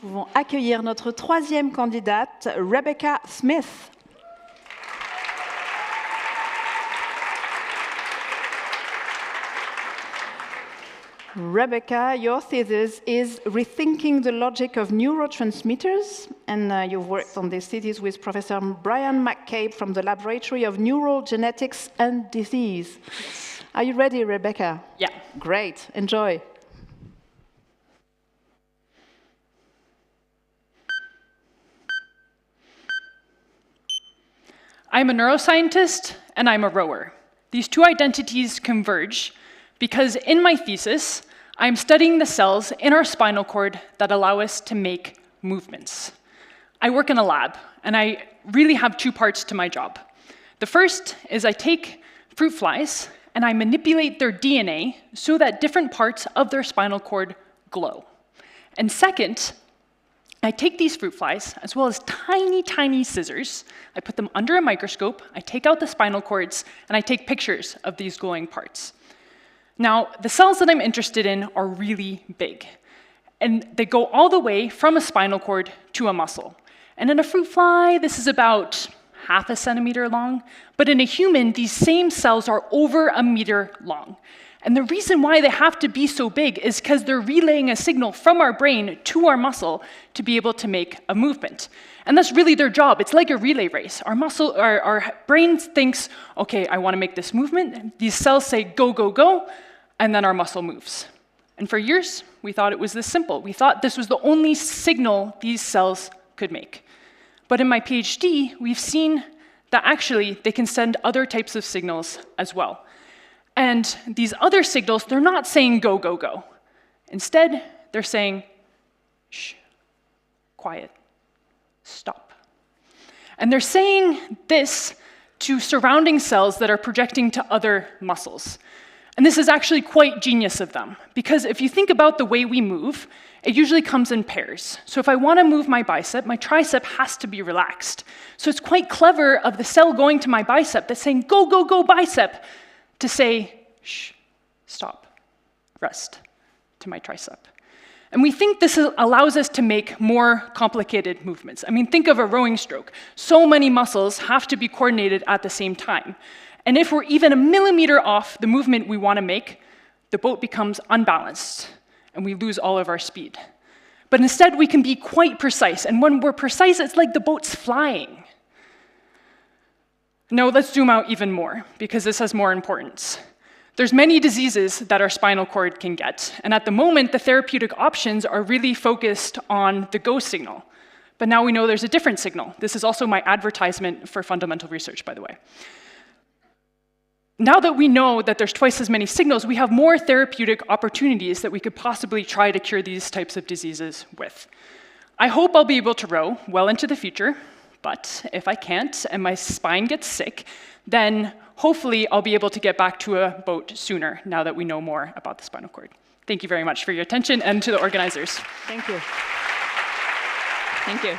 pouvons accueillir notre troisième candidate, Rebecca Smith. Rebecca, your thesis is Rethinking the Logic of Neurotransmitters, and you've worked on this thesis with Professor Brian McCabe from the Laboratory of Neural Genetics and Disease. Yes. Are you ready, Rebecca? Yeah. Great. Enjoy. I'm a neuroscientist, and I'm a rower. These two identities converge because in my thesis, I'm studying the cells in our spinal cord that allow us to make movements. I work in a lab, and I really have two parts to my job. The first is I take fruit flies, and I manipulate their DNA so that different parts of their spinal cord glow. And second, I take these fruit flies, as well as tiny, tiny scissors, I put them under a microscope, I take out the spinal cords, and I take pictures of these glowing parts. Now, the cells that I'm interested in are really big, and they go all the way from a spinal cord to a muscle. And in a fruit fly, this is about half a centimeter long, but in a human, these same cells are over a meter long. And the reason why they have to be so big is because they're relaying a signal from our brain to our muscle to be able to make a movement. And that's really their job. It's like a relay race. Our brain thinks, okay, I want to make this movement. These cells say, go, go, go, and then our muscle moves. And for years, we thought it was this simple. We thought this was the only signal these cells could make. But in my PhD, we've seen that actually they can send other types of signals as well. And these other signals, they're not saying go, go, go. Instead, they're saying, shh, quiet, stop. And they're saying this to surrounding cells that are projecting to other muscles. And this is actually quite genius of them, because if you think about the way we move, it usually comes in pairs. So if I want to move my bicep, my tricep has to be relaxed. So it's quite clever of the cell going to my bicep that's saying, go, go, go, bicep, to say, shh, stop, rest, to my tricep. And we think this allows us to make more complicated movements. I mean, think of a rowing stroke. So many muscles have to be coordinated at the same time. And if we're even a millimeter off the movement we want to make, the boat becomes unbalanced, and we lose all of our speed. But instead, we can be quite precise. And when we're precise, it's like the boat's flying. Now, let's zoom out even more, because this has more importance. There's many diseases that our spinal cord can get, and at the moment, the therapeutic options are really focused on the go signal. But now we know there's a different signal. This is also my advertisement for fundamental research, by the way. Now that we know that there's twice as many signals, we have more therapeutic opportunities that we could possibly try to cure these types of diseases with. I hope I'll be able to row well into the future, but if I can't and my spine gets sick, then hopefully I'll be able to get back to a boat sooner now that we know more about the spinal cord. Thank you very much for your attention, and to the organizers. Thank you. Thank you.